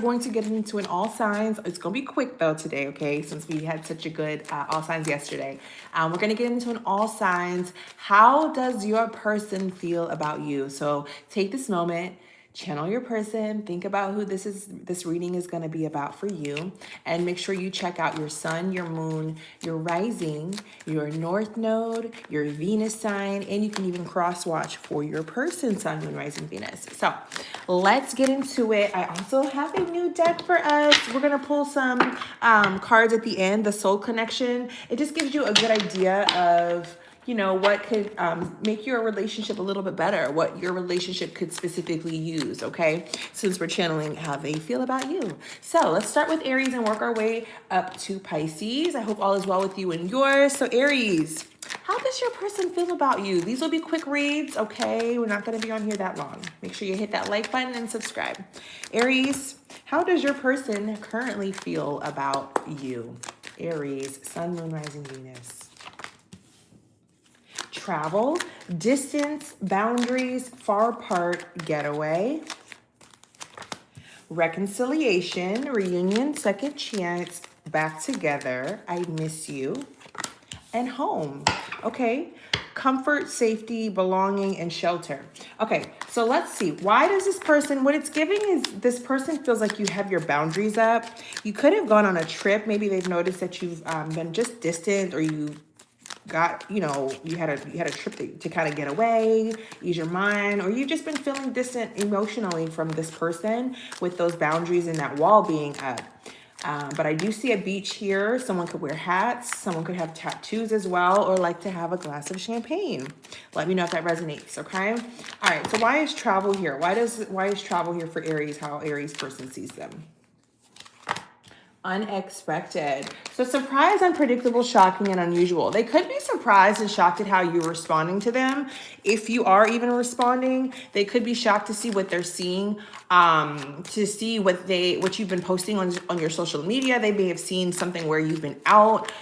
going to get into an all signs. It's going to be quick though today, okay? Since we had such a good all signs yesterday. We're going to get into an all signs. How does your person feel about you? So take this moment, channel your person, think about who this reading is going to be about for you, and make sure you check out your sun, your moon, your rising, your north node, your Venus sign, and you can even cross watch for your person, sun, moon, rising, Venus. So let's get into it. I also have a new deck for us. We're going to pull some cards at the end, the soul connection. It just gives you a good idea of what could make your relationship a little bit better, what your relationship could specifically use, okay? Since we're channeling how they feel about you. So let's start with Aries and work our way up to Pisces. I hope all is well with you and yours. So Aries, how does your person feel about you? These will be quick reads, okay? We're not gonna be on here that long. Make sure you hit that like button and subscribe. Aries, how does your person currently feel about you? Aries, sun, moon, rising, Venus. Travel, distance, boundaries, far apart, getaway. Reconciliation, reunion, second chance, back together, I miss you. And home, okay? Comfort, safety, belonging, and shelter. Okay, so let's see. Why does this person, what it's giving is this person feels like you have your boundaries up. You could have gone on a trip. Maybe they've noticed that you've been just distant, or you got, you had a trip to kind of get away, ease your mind, or you've just been feeling distant emotionally from this person with those boundaries and that wall being up. But I do see a beach here. Someone could wear hats. Someone could have tattoos as well, or like to have a glass of champagne. Let me know if that resonates, okay? All right, so why is travel here? Why is travel here for Aries, how Aries person sees them? Unexpected. So surprise, unpredictable, shocking, and unusual. They could be surprised and shocked at how you're responding to them. If you are even responding, they could be shocked to see what they're seeing, to see what you've been posting on your social media. They may have seen something where you've been out,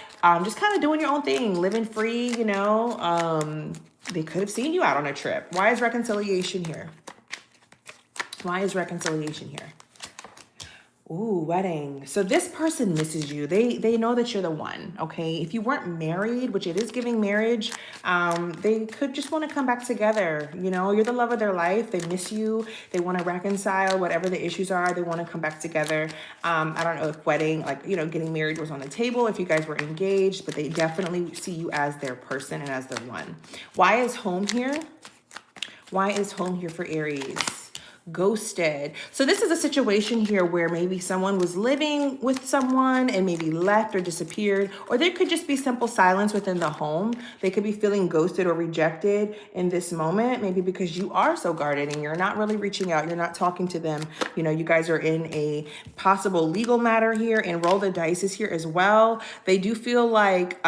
just kind of doing your own thing, living free, They could have seen you out on a trip. Why is reconciliation here? Why is reconciliation here? Ooh, wedding. So this person misses you. They know that you're the one, okay? If you weren't married, which it is giving marriage, they could just want to come back together. You're the love of their life. They miss you. They want to reconcile whatever the issues are. They want to come back together. I don't know if wedding, getting married was on the table, if you guys were engaged, but they definitely see you as their person and as their one. Why is home here? Why is home here for Aries? Ghosted. So this is a situation here where maybe someone was living with someone and maybe left or disappeared, or there could just be simple silence within the home. They could be feeling ghosted or rejected in this moment, maybe because you are so guarded and you're not really reaching out. You're not talking to them. You guys are in a possible legal matter here, and roll the dice is here as well. They do feel like,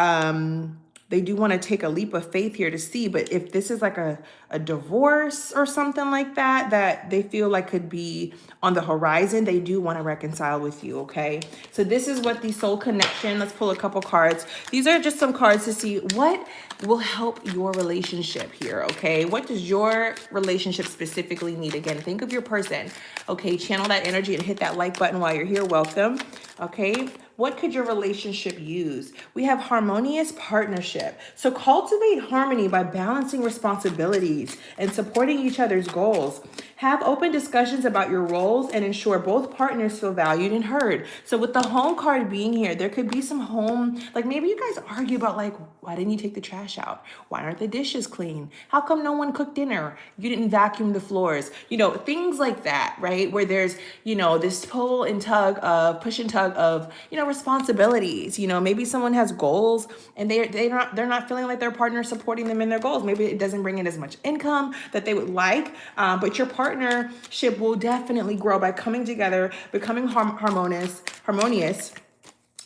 they do want to take a leap of faith here to see, but if this is like a divorce or something like that they feel like could be on the horizon, they do want to reconcile with you, okay? So this is what the soul connection, let's pull a couple cards. These are just some cards to see what will help your relationship here, okay? What does your relationship specifically need? Again, think of your person, okay? Channel that energy and hit that like button while you're here. Welcome, okay? What could your relationship use? We have harmonious partnership. So cultivate harmony by balancing responsibilities and supporting each other's goals. Have open discussions about your roles and ensure both partners feel valued and heard. So with the home card being here, there could be some home, like maybe you guys argue about why didn't you take the trash out? Why aren't the dishes clean? How come no one cooked dinner? You didn't vacuum the floors? Things like that, right? Where there's, this pull and tug of, push and tug of, responsibilities. Maybe someone has goals and they're not feeling like their partner is supporting them in their goals. Maybe it doesn't bring in as much income that they would like, but your partnership will definitely grow by coming together, becoming harmonious,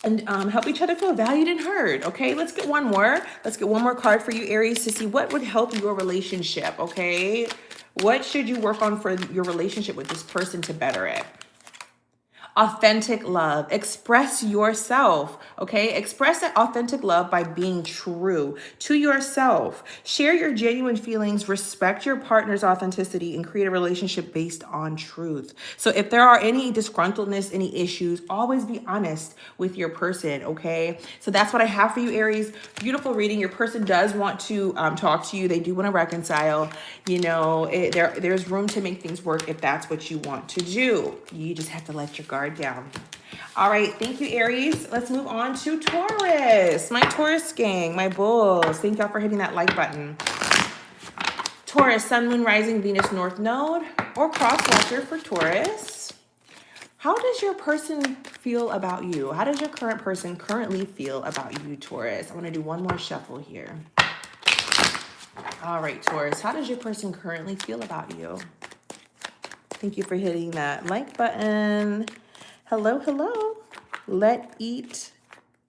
and help each other feel valued and heard, okay? Let's get one more. Let's get one more card for you, Aries, to see what would help your relationship, okay? What should you work on for your relationship with this person to better it? Authentic love. Express yourself, okay? Express that authentic love by being true to yourself. Share your genuine feelings, respect your partner's authenticity, and create a relationship based on truth. So if there are any disgruntledness, any issues, always be honest with your person, okay? So that's what I have for you, Aries. Beautiful reading. Your person does want to talk to you. They do want to reconcile. You know, there's room to make things work if that's what you want to do. You just have to let your guard down. All right, thank you, Aries. Let's move on to Taurus. My Taurus gang, my bulls. Thank y'all for hitting that like button. Taurus, Sun, Moon, Rising, Venus, North Node, or cross watcher for Taurus. How does your person feel about you? How does your current person currently feel about you, Taurus? I want to do one more shuffle here. All right, Taurus, how does your person currently feel about you? Thank you for hitting that like button. Hello, hello. What does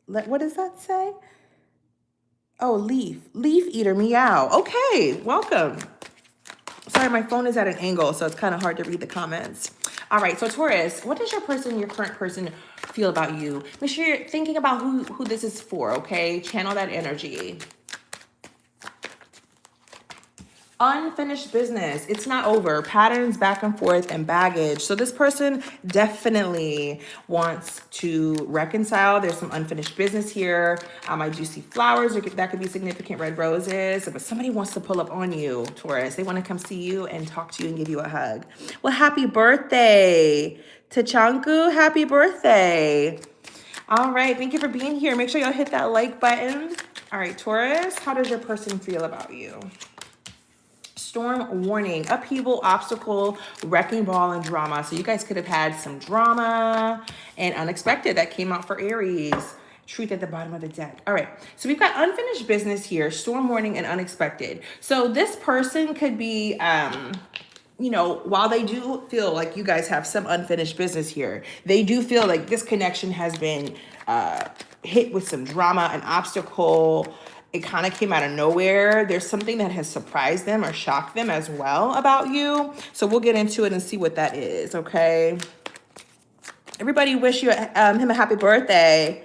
that say? Oh, leaf eater, meow. Okay, welcome. Sorry, my phone is at an angle, so it's kind of hard to read the comments. All right, so Taurus, what does your current person feel about you? Make sure you're thinking about who this is for, okay? Channel that energy. Unfinished business. It's not over. Patterns back and forth and baggage. So this person definitely wants to reconcile. There's some unfinished business here. I do see flowers. That could be significant red roses. But somebody wants to pull up on you, Taurus. They want to come see you and talk to you and give you a hug. Well, happy birthday to Chanku. Happy birthday. All right. Thank you for being here. Make sure y'all hit that like button. All right, Taurus, how does your person feel about you? Storm warning, upheaval, obstacle, wrecking ball, and drama. So you guys could have had some drama and unexpected that came out for Aries. Truth at the bottom of the deck. All right, so we've got unfinished business here, storm warning, and unexpected. So this person could be, you know, while they do feel like you guys have some unfinished business here, they do feel like this connection has been hit with some drama, an obstacle. It kind of came out of nowhere. There's something that has surprised them or shocked them as well about you. So we'll get into it and see what that is, okay? Everybody wish him a happy birthday.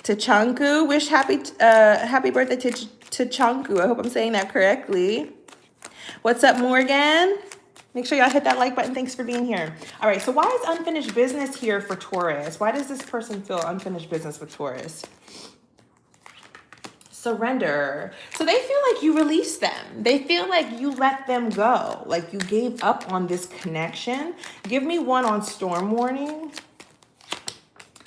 To Chanku, wish happy birthday to Chanku. I hope I'm saying that correctly. What's up, Morgan? Make sure y'all hit that like button. Thanks for being here. All right, so why is unfinished business here for Taurus? Why does this person feel unfinished business with Taurus? Surrender. So they feel like you released them. They feel like you let them go. Like you gave up on this connection. Give me one on storm warning.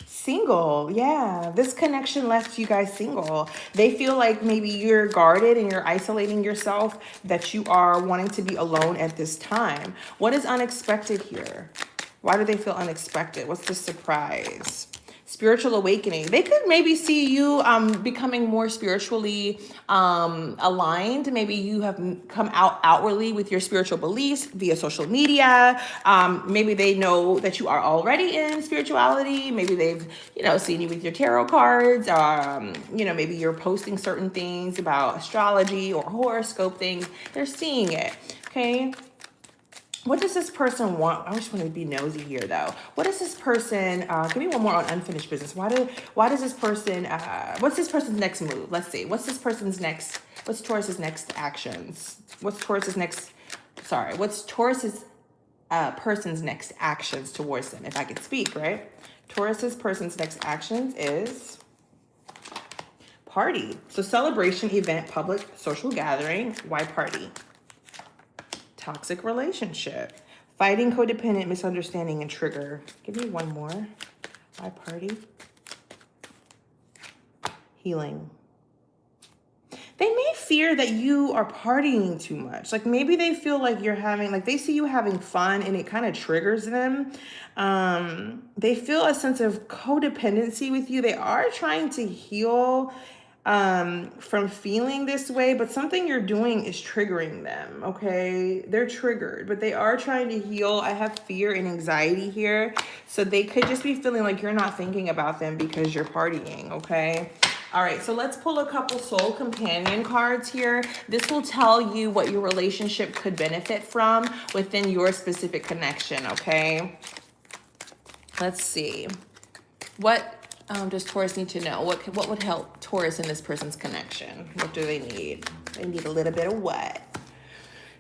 Single. Yeah, this connection left you guys single. They feel like maybe you're guarded and you're isolating yourself, that you are wanting to be alone at this time. What is unexpected here? Why do they feel unexpected? What's the surprise? Spiritual awakening. They could maybe see you becoming more spiritually aligned. Maybe you have come out outwardly with your spiritual beliefs via social media. Maybe they know that you are already in spirituality. Maybe they've, you know, seen you with your tarot cards. You know, maybe you're posting certain things about astrology or horoscope things. They're seeing it. Okay. What does this person want? I just want to be nosy here, though. What does this person, give me one more on unfinished business. Why does this person, what's this person's next move? Let's see. What's Taurus's next actions? What's Taurus's person's next actions towards them? If I could speak, right? Taurus's person's next actions is party. So celebration, event, public, social gathering. Why party? Toxic relationship, fighting, codependent, misunderstanding, and trigger. Give me one more. Why party? Healing. They may fear that you are partying too much. Like maybe they feel like they see you having fun and it kind of triggers them. They feel a sense of codependency with you. They are trying to heal from feeling this way, but something you're doing is triggering them, okay? They're triggered, but they are trying to heal. I have fear and anxiety here. So they could just be feeling like you're not thinking about them because you're partying, okay? All right, so let's pull a couple soul companion cards here. This will tell you what your relationship could benefit from within your specific connection, okay? Let's see. What does Taurus need to know? What would help Taurus in this person's connection? What do they need? They need a little bit of what?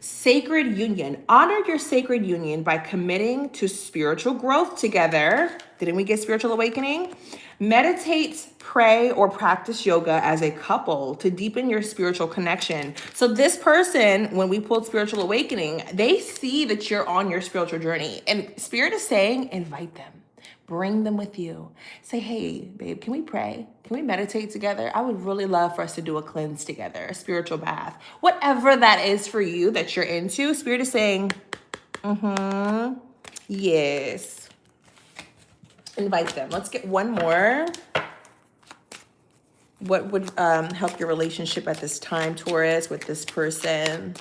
Sacred union. Honor your sacred union by committing to spiritual growth together. Didn't we get spiritual awakening? Meditate, pray, or practice yoga as a couple to deepen your spiritual connection. So this person, when we pulled spiritual awakening, they see that you're on your spiritual journey. And Spirit is saying, invite them. Bring them with you. Say, hey, babe, can we pray? Can we meditate together? I would really love for us to do a cleanse together, a spiritual bath. Whatever that is for you that you're into, Spirit is saying, yes. Invite them. Let's get one more. What would help your relationship at this time, Taurus, with this person?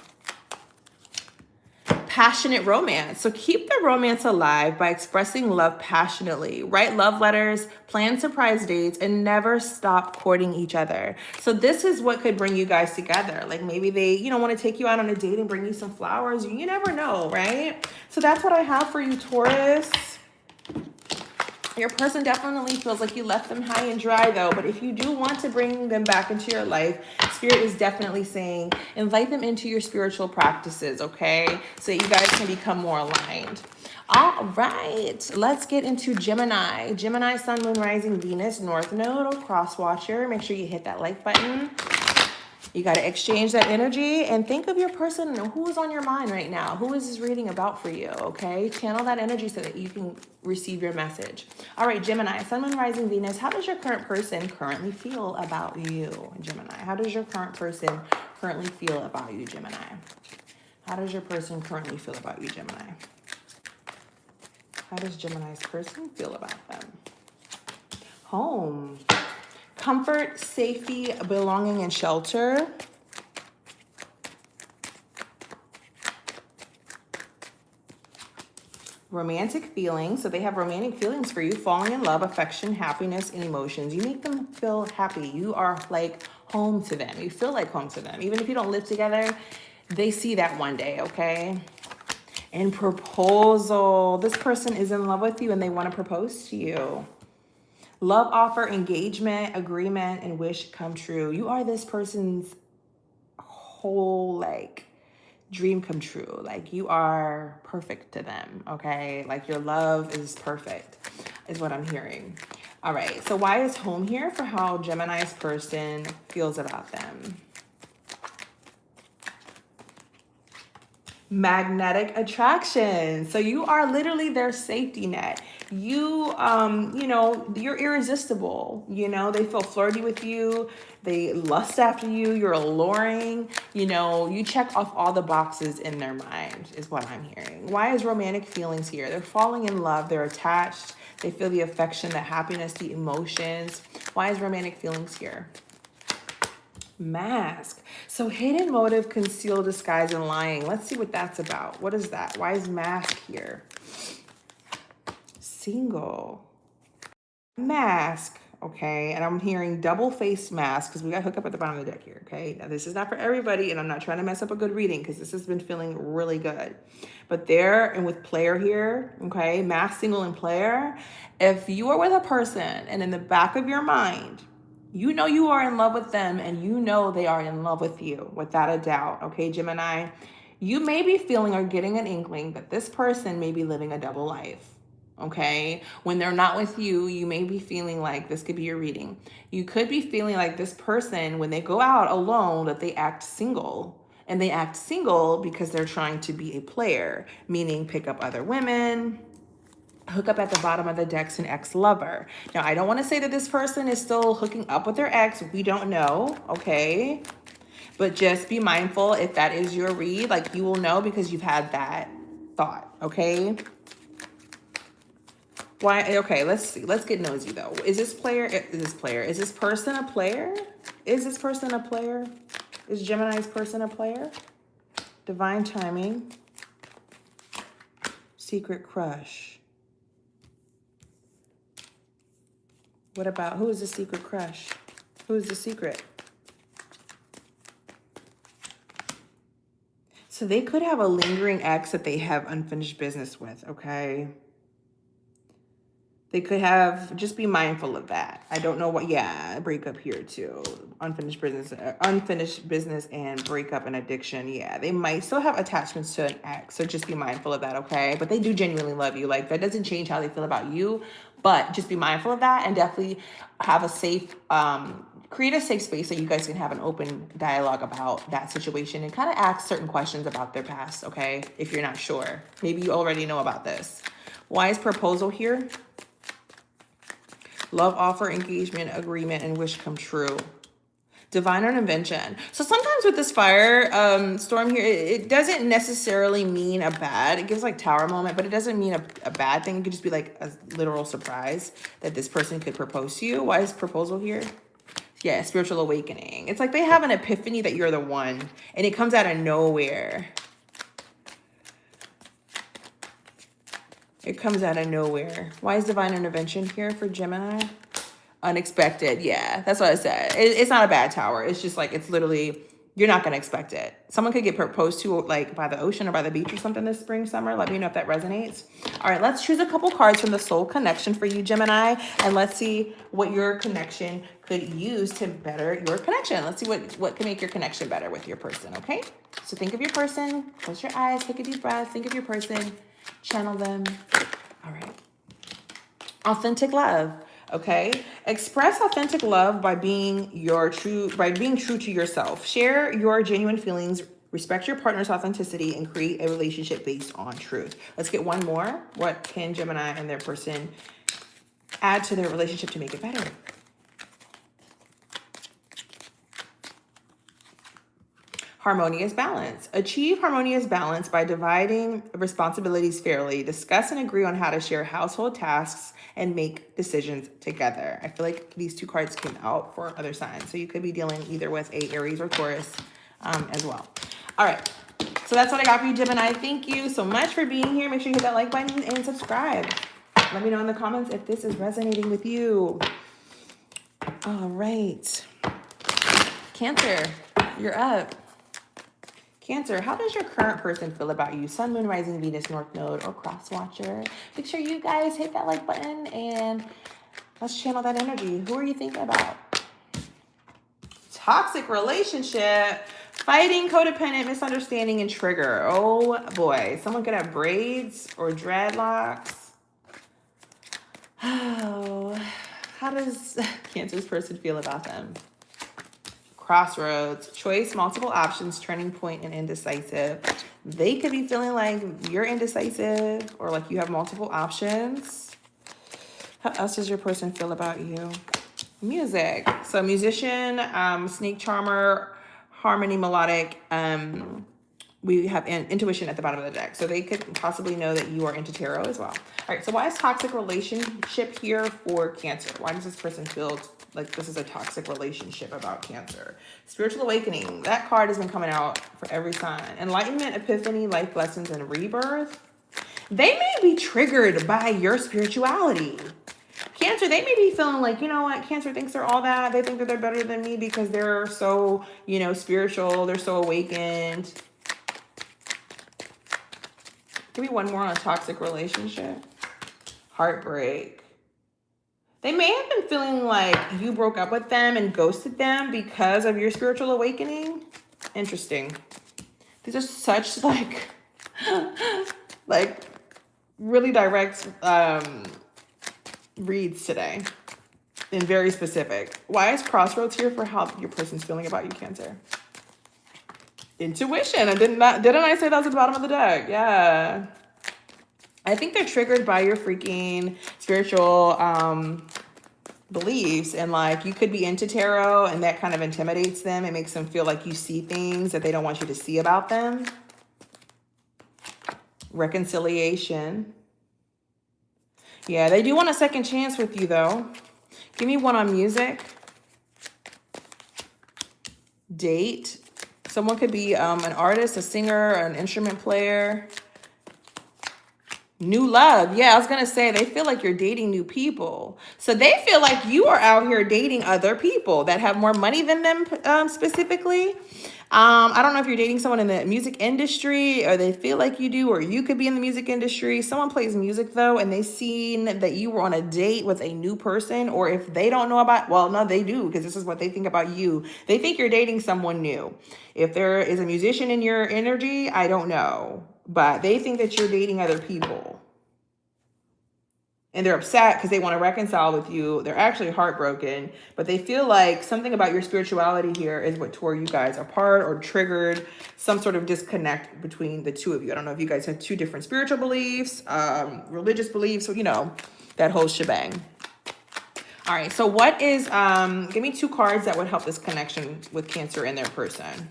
Passionate romance. So keep the romance alive by expressing love passionately. Write love letters, plan surprise dates, and never stop courting each other. So this is what could bring you guys together. Like maybe they, want to take you out on a date and bring you some flowers. You never know, right? So that's what I have for you, Taurus. Your person definitely feels like you left them high and dry though, but if you do want to bring them back into your life, Spirit is definitely saying, invite them into your spiritual practices, okay? So that you guys can become more aligned. All right, let's get into Gemini. Gemini, Sun, Moon, Rising, Venus, North Node, or Cross Watcher. Make sure you hit that like button. You got to exchange that energy and think of your person. Who is on your mind right now? Who is this reading about for you, okay? Channel that energy so that you can receive your message. All right, Gemini, Sun, Moon, Rising, Venus. How does your current person currently feel about you, Gemini? How does your current person currently feel about you, Gemini? How does your person currently feel about you, Gemini? How does Gemini's person feel about them? Home. Comfort, safety, belonging, and shelter. Romantic feelings. So they have romantic feelings for you. Falling in love, affection, happiness, and emotions. You make them feel happy. You are like home to them. You feel like home to them. Even if you don't live together, they see that one day, okay? And proposal. This person is in love with you and they want to propose to you. Love offer, engagement, agreement, and wish come true. You are this person's whole dream come true. Like you are perfect to them, okay? Like your love is perfect is what I'm hearing. All right, so why is home here for how Gemini's person feels about them? Magnetic attraction. So you are literally their safety net. You, you're irresistible. They feel flirty with you. They lust after you. You're alluring. You check off all the boxes in their mind is what I'm hearing. Why is romantic feelings here? They're falling in love. They're attached. They feel the affection, the happiness, the emotions. Why is romantic feelings here? Mask. So hidden motive, conceal, disguise, and lying. Let's see what that's about. What is that? Why is mask here? Single. Mask. Okay. And I'm hearing double-faced mask because we got hook up at the bottom of the deck here. Okay. Now this is not for everybody and I'm not trying to mess up a good reading because this has been feeling really good. But there and with player here, okay, mask, single, and player. If you are with a person and in the back of your mind, you know you are in love with them and you know they are in love with you without a doubt. Okay, Gemini, you may be feeling or getting an inkling that this person may be living a double life. Okay, when they're not with you, you may be feeling like this could be your reading. You could be feeling like this person, when they go out alone, that they act single. And they act single because they're trying to be a player, meaning pick up other women, hook up at the bottom of the deck's an ex-lover. Now, I don't want to say that this person is still hooking up with their ex. We don't know, okay? But just be mindful if that is your read. Like, you will know because you've had that thought, okay? Why? Okay, let's see. Let's get nosy, though. Is this player? Is this player? Is this person a player? Is this person a player? Is Gemini's person a player? Divine timing. Secret crush. What about, who is the secret crush? Who is the secret? So they could have a lingering ex that they have unfinished business with, okay? They could have, just be mindful of that. I don't know what, yeah, breakup here too. Unfinished business and breakup and addiction. Yeah, they might still have attachments to an ex. So just be mindful of that, okay? But they do genuinely love you. Like, that doesn't change how they feel about you, but just be mindful of that and definitely have a safe, create a safe space so you guys can have an open dialogue about that situation and kind of ask certain questions about their past, okay? If you're not sure. Maybe you already know about this. Why is proposal here? Love offer, engagement, agreement, and wish come true. Divine intervention. So sometimes with this fire storm here, it doesn't necessarily mean a bad. It gives like tower moment, but it doesn't mean a bad thing. It could just be like a literal surprise that this person could propose to you. Why is proposal here? Yeah, spiritual awakening. It's like they have an epiphany that you're the one, and it comes out of nowhere. It comes out of nowhere. Why is divine intervention here for Gemini? Unexpected. Yeah, that's what I said. It's not a bad tower. It's just like, it's literally, you're not going to expect it. Someone could get proposed to like by the ocean or by the beach or something this spring, summer. Let me know if that resonates. All right, let's choose a couple cards from the soul connection for you, Gemini. And let's see what your connection could use to better your connection. Let's see what can make your connection better with your person, okay? So think of your person. Close your eyes. Take a deep breath. Think of your person. Channel them. All right. Authentic love. Okay. Express authentic love by being true to yourself. Share your genuine feelings, respect your partner's authenticity, and create a relationship based on truth. Let's get one more. What can Gemini and their person add to their relationship to make it better? Harmonious balance. Achieve harmonious balance by dividing responsibilities fairly. Discuss and agree on how to share household tasks and make decisions together. I feel like these two cards came out for other signs. So you could be dealing either with a Aries or Taurus as well. All right. So that's what I got for you, Gemini. Thank you so much for being here. Make sure you hit that like button and subscribe. Let me know in the comments if this is resonating with you. All right. Cancer, you're up. Cancer, how does your current person feel about you? Sun, Moon, Rising, Venus, North Node, or Cross Watcher? Make sure you guys hit that like button and let's channel that energy. Who are you thinking about? Toxic relationship, fighting, codependent, misunderstanding, and trigger. Oh boy, someone could have braids or dreadlocks. Oh, how does Cancer's person feel about them? Crossroads, choice, multiple options, turning point, and indecisive. They could be feeling like you're indecisive or like you have multiple options. How else does your person feel about you? Music. So musician, snake charmer, harmony, melodic. We have intuition at the bottom of the deck. So they could possibly know that you are into tarot as well. All right, so why is toxic relationship here for Cancer? Why does this person feel like this is a toxic relationship about Cancer? Spiritual awakening. That card has been coming out for every sign. Enlightenment, epiphany, life lessons, and rebirth. They may be triggered by your spirituality. Cancer, they may be feeling like, you know what, Cancer thinks they're all that. They think that they're better than me because they're so, spiritual. They're so awakened. Give me one more on a toxic relationship. Heartbreak. They may have been feeling like you broke up with them and ghosted them because of your spiritual awakening. Interesting. These are such like really direct reads today and very specific. Why is Crossroads here for how your person's feeling about you, Cancer? Intuition. Didn't I say that was at the bottom of the deck? Yeah. I think they're triggered by your freaking spiritual beliefs, and like you could be into tarot and that kind of intimidates them. It makes them feel like you see things that they don't want you to see about them. Reconciliation. Yeah, they do want a second chance with you though. Give me one on music. Date. Someone could be an artist, a singer, an instrument player. New love. Yeah, I was going to say they feel like you're dating new people. So they feel like you are out here dating other people that have more money than them specifically. I don't know if you're dating someone in the music industry or they feel like you do, or you could be in the music industry. Someone plays music though, and they seen that you were on a date with a new person, or if they don't know about, well, no, they do, because this is what they think about you. They think you're dating someone new. If there is a musician in your energy, I don't know, but they think that you're dating other people. And they're upset because they want to reconcile with you. They're actually heartbroken, but they feel like something about your spirituality here is what tore you guys apart or triggered some sort of disconnect between the two of you. I don't know if you guys have two different spiritual beliefs, religious beliefs, or, you know, that whole shebang. All right, so what is, give me two cards that would help this connection with Cancer and their person.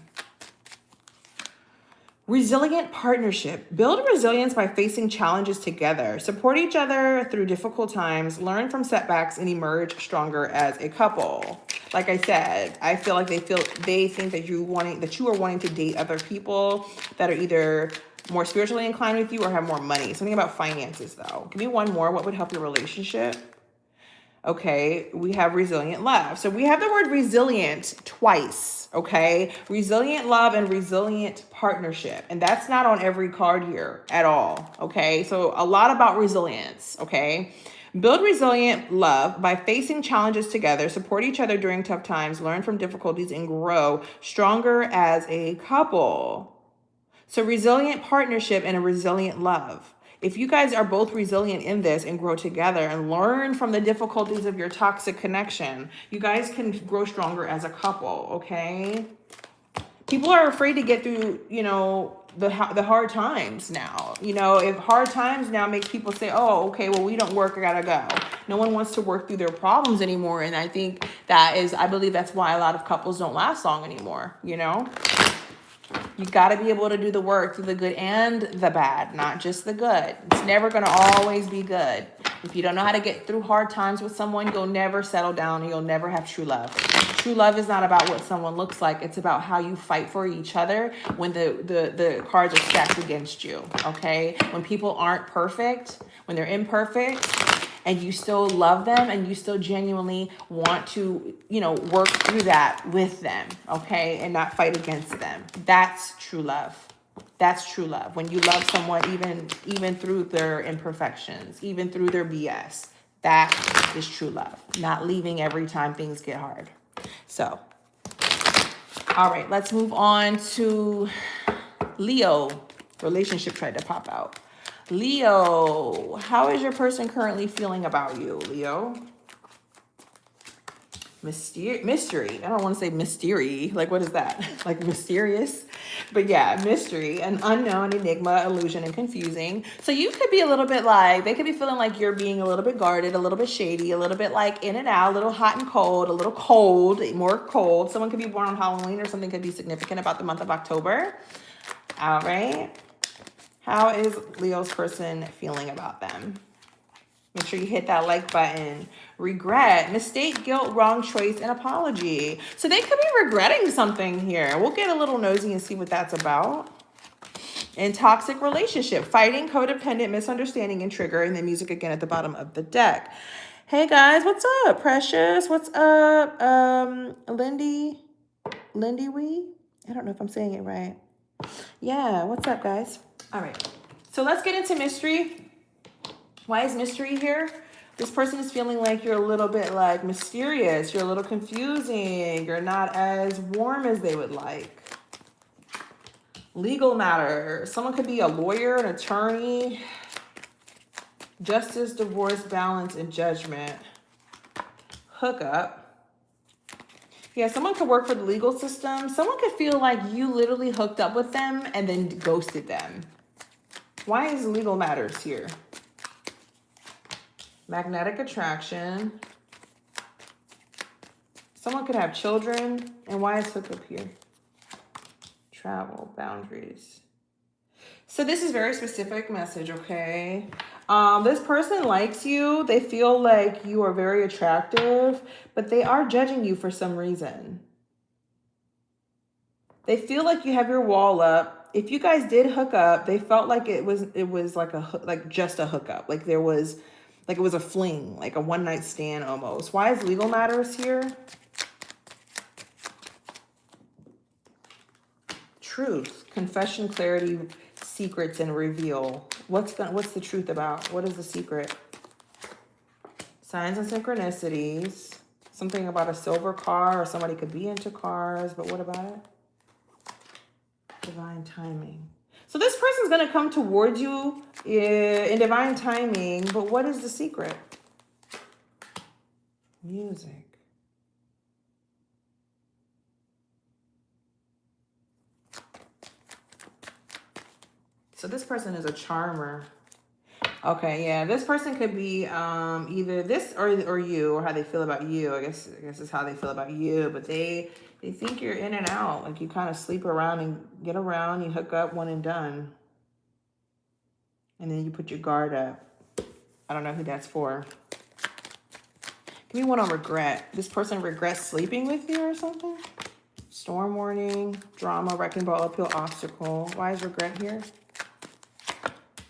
Resilient partnership. Build resilience by facing challenges together. Support each other through difficult times. Learn from setbacks and emerge stronger as a couple. Like I said, I feel like they think that you are wanting to date other people that are either more spiritually inclined with you or have more money. Something about finances though. Give me one more. What would help your relationship? Okay, we have resilient love. So we have the word resilient twice, okay? Resilient love and resilient partnership. And that's not on every card here at all, okay? So a lot about resilience, okay? Build resilient love by facing challenges together, support each other during tough times, learn from difficulties, and grow stronger as a couple. So resilient partnership and a resilient love. If you guys are both resilient in this and grow together and learn from the difficulties of your toxic connection, you guys can grow stronger as a couple, okay? People are afraid to get through, you know, the hard times now. You know, if hard times now make people say, oh, okay, well, we don't work, I gotta go. No one wants to work through their problems anymore. And I think I believe that's why a lot of couples don't last long anymore, you know? You got to be able to do the work through the good and the bad, not just the good. It's never going to always be good. If you don't know how to get through hard times with someone, you'll never settle down and you'll never have true love. True love is not about what someone looks like. It's about how you fight for each other when the cards are stacked against you, okay? When people aren't perfect, when they're imperfect, and you still love them and you still genuinely want to, you know, work through that with them, okay? And not fight against them. That's true love. That's true love. When you love someone even through their imperfections, even through their BS, that is true love. Not leaving every time things get hard. So, all right, let's move on to Leo. Relationship tried to pop out. Leo, how is your person currently feeling about you, Leo? Mystery. I don't want to say mystery. Like, what is that? Like mysterious? But yeah, mystery, an unknown, enigma, illusion, and confusing. So you could be a little bit like, they could be feeling like you're being a little bit guarded, a little bit shady, a little bit like in and out, a little hot and cold, a little cold, more cold. Someone could be born on Halloween or something could be significant about the month of October. All right. How is Leo's person feeling about them? Make sure you hit that like button. Regret, mistake, guilt, wrong choice, and apology. So they could be regretting something here. We'll get a little nosy and see what that's about. And toxic relationship, fighting, codependent, misunderstanding, and trigger. And the music again at the bottom of the deck. Hey guys, what's up? Precious, what's up? Lindy Wee? I don't know if I'm saying it right. Yeah, what's up, guys? All right, so let's get into mystery. Why is mystery here? This person is feeling like you're a little bit like mysterious. You're a little confusing. You're not as warm as they would like. Legal matter. Someone could be a lawyer, an attorney. Justice, divorce, balance, and judgment. Hookup. Yeah, someone could work for the legal system. Someone could feel like you literally hooked up with them and then ghosted them. Why is legal matters here? Magnetic attraction. Someone could have children. And why is hookup here? Travel, boundaries. So this is very specific message, okay? This person likes you. They feel like you are very attractive, but they are judging you for some reason. They feel like you have your wall up. If you guys did hook up, they felt like it was like just a hookup. Like there was, like it was a fling, like a one night stand almost. Why is legal matters here? Truth, confession, clarity, secrets, and reveal. What's the truth about? What is the secret? Signs and synchronicities. Something about a silver car, or somebody could be into cars, but what about it? Divine timing. So this person's going to come towards you in divine timing, but what is the secret? Music. So this person is a charmer. Okay, yeah, this person could be either this or you, or how they feel about you. I guess it's how they feel about you, but they think you're in and out. Like you kind of sleep around and get around, you hook up, one and done. And then you put your guard up. I don't know who that's for. Give me one on regret. This person regrets sleeping with you or something? Storm warning, drama, wrecking ball, uphill obstacle. Why is regret here?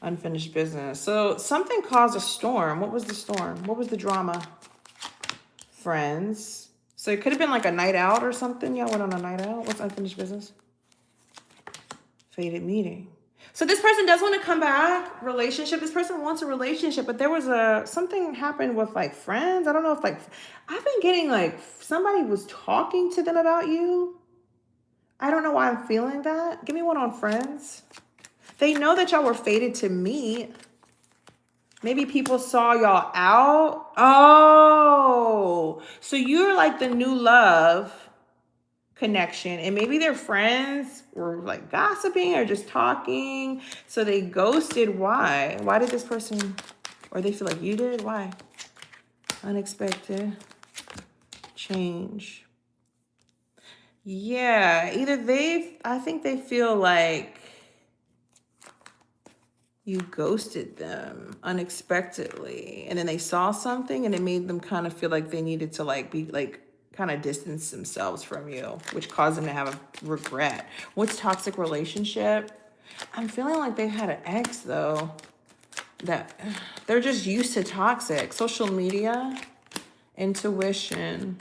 Unfinished business. So something caused a storm. What was the storm? What was the drama? Friends. So it could have been like a night out or something. Y'all went on a night out. What's unfinished business? Fated meeting. So this person does want to come back. Relationship. This person wants a relationship, but there was something happened with like friends. I don't know if like, I've been getting like somebody was talking to them about you. I don't know why I'm feeling that. Give me one on friends. They know that y'all were fated to meet. Maybe people saw y'all out. Oh, so you're like the new love connection. And maybe their friends were like gossiping or just talking. So they ghosted. Why? Why did this person, or they feel like you did? Why? Unexpected change. Yeah, either I think they feel like you ghosted them unexpectedly, and then they saw something and it made them kind of feel like they needed to like be like kind of distance themselves from you, which caused them to have a regret. What's toxic relationship? I'm feeling like they've had an ex though, that they're just used to toxic. Social media, intuition.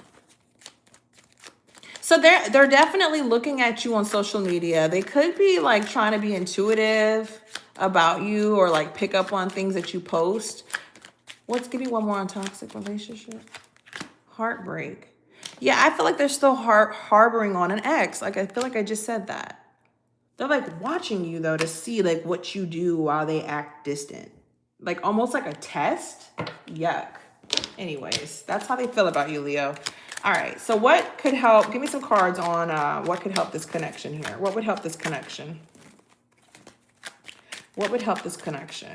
So they're definitely looking at you on social media. They could be like trying to be intuitive about you or like pick up on things that you post. Give me one more on toxic relationship. Heartbreak. Yeah, I feel like they're still harboring on an ex. Like I feel like I just said that. They're like watching you though to see like what you do while they act distant. Like almost like a test. Yuck. Anyways, that's how they feel about you, Leo. All right, so what could help? Give me some cards on what could help this connection here. What would help this connection? What would help this connection?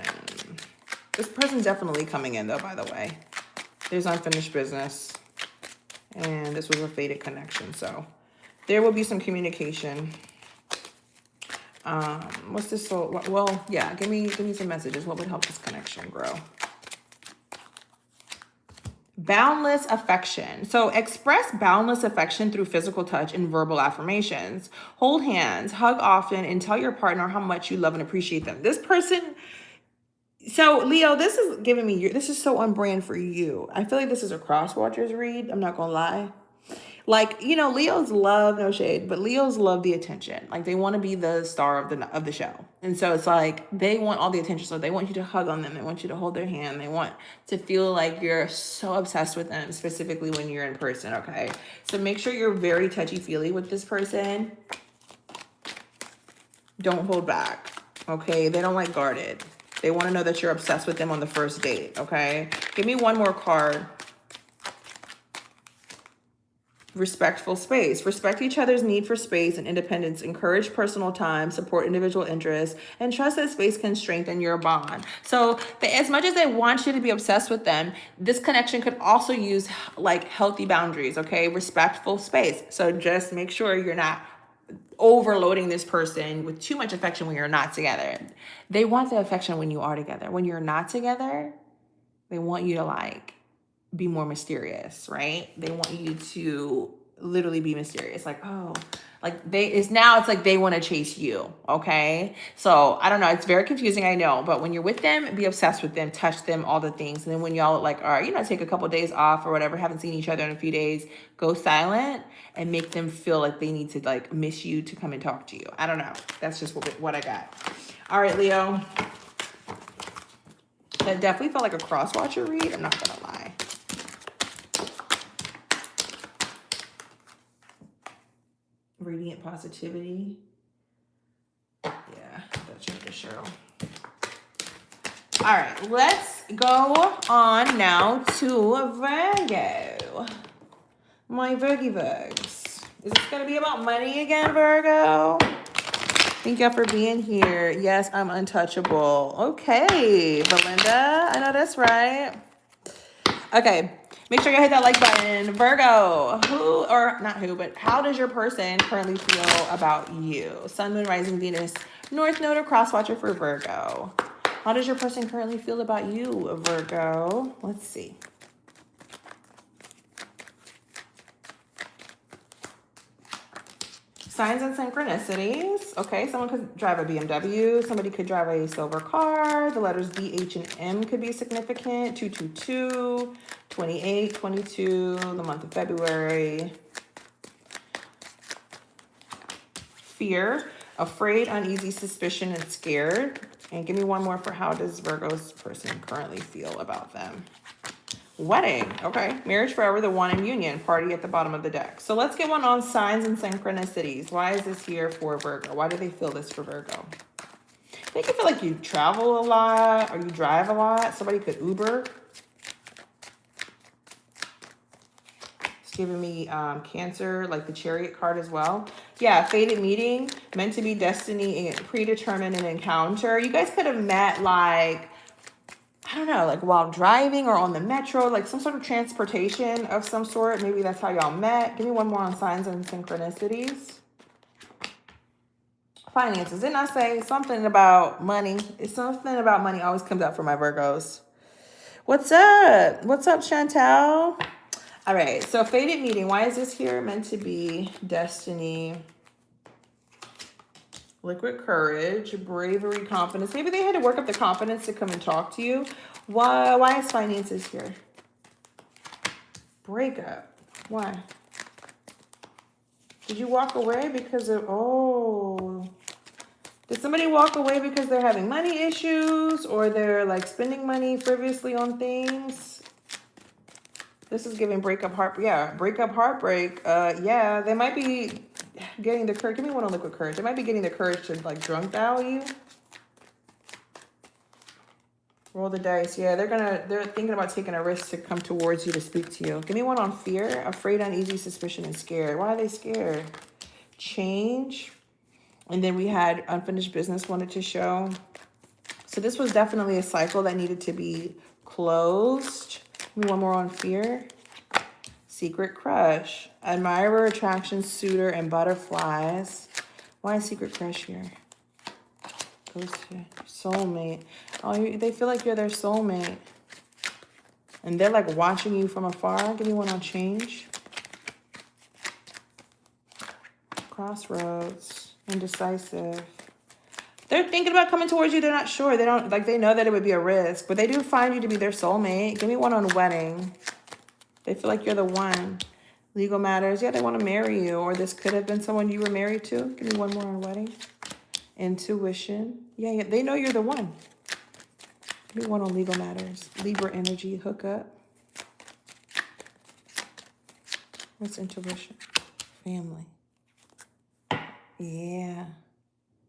This person's definitely coming in though, by the way. There's unfinished business. And this was a fated connection. So there will be some communication. What's this? So, well, yeah, give me some messages. What would help this connection grow? Boundless affection. So express boundless affection through physical touch and verbal affirmations. Hold hands, hug often, and tell your partner how much you love and appreciate them. This person, so Leo, this is giving me, this is so on brand for you. I feel like this is a cross watchers read. I'm not gonna lie. Like, you know, Leos love, no shade, but Leos love the attention. Like they want to be the star of the show. And so it's like they want all the attention. So they want you to hug on them. They want you to hold their hand. They want to feel like you're so obsessed with them, specifically when you're in person, okay? So make sure you're very touchy-feely with this person. Don't hold back, okay? They don't like guarded. They want to know that you're obsessed with them on the first date, okay? Give me one more card. Respectful space. Respect each other's need for space and independence. Encourage personal time, support individual interests, and trust that space can strengthen your bond. So as much as they want you to be obsessed with them, this connection could also use like healthy boundaries, okay? Respectful space. So just make sure you're not overloading this person with too much affection when you're not together. They want the affection when you are together. When you're not together, they want you to like be more mysterious, right? They want you to literally be mysterious. Like, oh, like it's like they want to chase you. Okay. So I don't know. It's very confusing. I know, but when you're with them, be obsessed with them, touch them, all the things. And then when y'all like are, take a couple of days off or whatever, haven't seen each other in a few days, go silent and make them feel like they need to like miss you to come and talk to you. I don't know. That's just what I got. All right, Leo. That definitely felt like a cross-watcher read. I'm not going to lie. Radiant positivity. Yeah, that's the show. All right, let's go on now to Virgo. My Virgies. Is this going to be about money again, Virgo? Thank y'all for being here. Yes, I'm untouchable. Okay, Belinda. I know that's right. Okay, make sure you hit that like button. Virgo, how does your person currently feel about you? Sun, Moon, Rising, Venus, North Node, or cross watcher for Virgo. How does your person currently feel about you, Virgo? Let's see. Signs and synchronicities. Okay, someone could drive a BMW. Somebody could drive a silver car. The letters D, H, and M could be significant. 222, 28, 22, the month of February. Fear, afraid, uneasy, suspicion, and scared. And give me one more for how does Virgo's person currently feel about them. Wedding. Okay. Marriage forever, the one in union. Party at the bottom of the deck. So let's get one on signs and synchronicities. Why is this here for Virgo? Why do they feel this for Virgo? They could feel like you travel a lot or you drive a lot. Somebody could Uber. It's giving me Cancer, like the Chariot card as well. Yeah, fated meeting, meant to be destiny, predetermined an encounter. You guys could have met like, I don't know, like while driving or on the metro, like some sort of transportation of some sort. Maybe that's how y'all met. Give me one more on signs and synchronicities. Finances. Didn't I say something about money? It's something about money always comes out for my Virgos. What's up? What's up, Chantel? All right, so fated meeting. Why is this here? Meant to be destiny. Liquid courage, bravery, confidence. Maybe they had to work up the confidence to come and talk to you. Why is finances here? Breakup. Why? Did you walk away because of, did somebody walk away because they're having money issues or they're like spending money frivolously on things? This is giving breakup, breakup, heartbreak. Yeah, they might be getting the courage. Give me one on liquid courage. They might be getting the courage to like drunk dial you. Roll the dice. Yeah, they're thinking about taking a risk to come towards you to speak to you. Give me one on fear, afraid, uneasy, suspicion, and scared. Why are they scared? Change. And then we had unfinished business wanted to show. So this was definitely a cycle that needed to be closed. Give me one more on fear. Secret crush, admirer, attraction, suitor, and butterflies. Why is secret crush here? Goes to soulmate. Oh, they feel like you're their soulmate. And they're like watching you from afar. Give me one on change. Crossroads, indecisive. They're thinking about coming towards you. They're not sure. They know that it would be a risk, but they do find you to be their soulmate. Give me one on wedding. They feel like you're the one. Legal matters. Yeah, they want to marry you. Or this could have been someone you were married to. Give me one more on wedding. Intuition. Yeah, they know you're the one. Give me one on legal matters. Libra energy, hookup. What's intuition? Family. Yeah.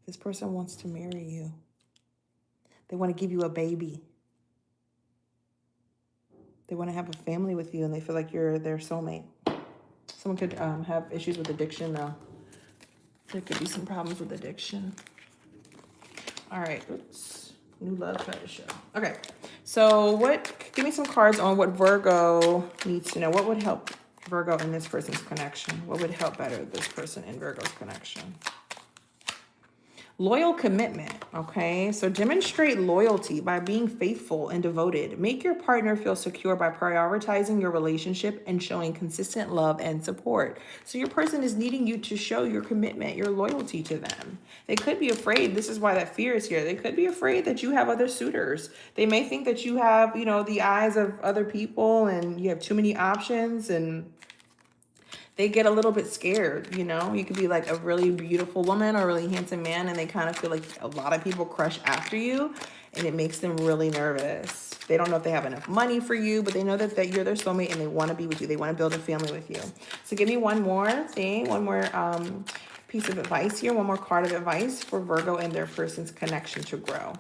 This person wants to marry you. They want to give you a baby. They want to have a family with you and they feel like you're their soulmate. Someone could have issues with addiction though. There could be some problems with addiction. All right, oops. New love card to show. Okay, so give me some cards on what Virgo needs to know. What would help Virgo in this person's connection? What would help better this person in Virgo's connection? Loyal commitment, okay? So demonstrate loyalty by being faithful and devoted. Make your partner feel secure by prioritizing your relationship and showing consistent love and support. So your person is needing you to show your commitment, your loyalty to them. They could be afraid. This is why that fear is here. They could be afraid that you have other suitors. They may think that you have, you know, the eyes of other people and you have too many options, and they get a little bit scared, you know? You could be like a really beautiful woman or a really handsome man, and they kind of feel like a lot of people crush after you, and it makes them really nervous. They don't know if they have enough money for you, but they know that you're their soulmate and they want to be with you. They want to build a family with you. So give me one more thing, one more piece of advice here, one more card of advice for Virgo and their person's connection to grow.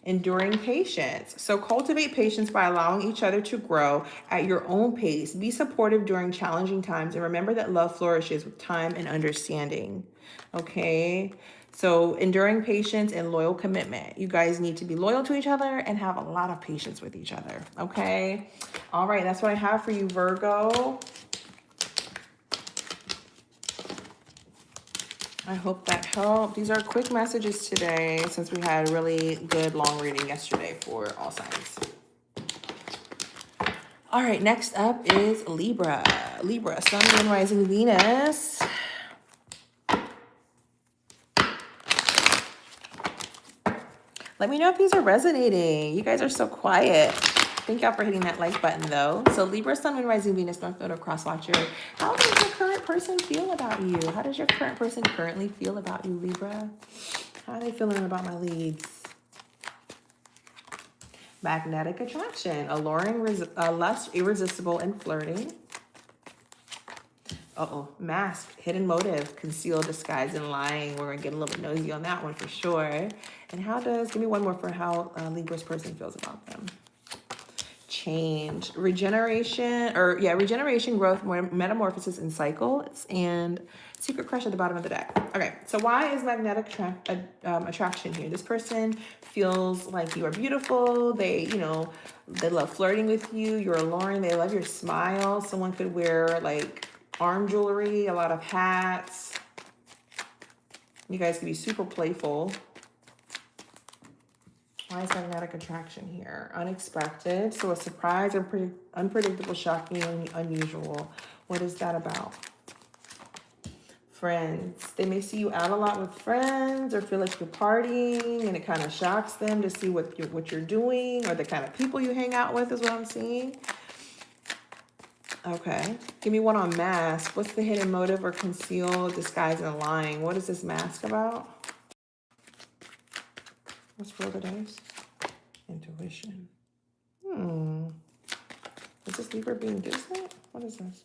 Enduring patience. So cultivate patience by allowing each other to grow at your own pace. Be supportive during challenging times, and remember that love flourishes with time and understanding. Okay? So enduring patience and loyal commitment. You guys need to be loyal to each other and have a lot of patience with each other. Okay? All right, that's what I have for you, Virgo. I hope that helped. These are quick messages today since we had a really good long reading yesterday for all signs. All right, next up is Libra. Libra, Sun, Moon, Rising, Venus. Let me know if these are resonating. You guys are so quiet. Thank y'all for hitting that like button, though. So Libra, Sun, Moon, Rising, Venus, North Node, or Cross Watcher. How does your current person feel about you? How does your current person currently feel about you, Libra? How are they feeling about my leads? Magnetic attraction, alluring, lust, irresistible, and flirting. Mask, hidden motive, concealed, disguise, and lying. We're gonna get a little bit nosy on that one for sure. And give me one more for how Libra's person feels about them. Change, regeneration, growth, metamorphosis, and cycles, and secret crush at the bottom of the deck. Okay, so why is magnetic attraction here? This person feels like you are beautiful. They love flirting with you. You're alluring. They love your smile. Someone could wear like arm jewelry, a lot of hats. You guys can be super playful. Why is magnetic attraction here? Unexpected. So a surprise, unpredictable, shocking, unusual. What is that about? Friends. They may see you out a lot with friends or feel like you're partying, and it kind of shocks them to see what you're doing, or the kind of people you hang out with is what I'm seeing. Okay. Give me one on mask. What's the hidden motive or concealed, disguise, and lying? What is this mask about? Let's roll the dice. Intuition. Is this Libra being distant? What is this?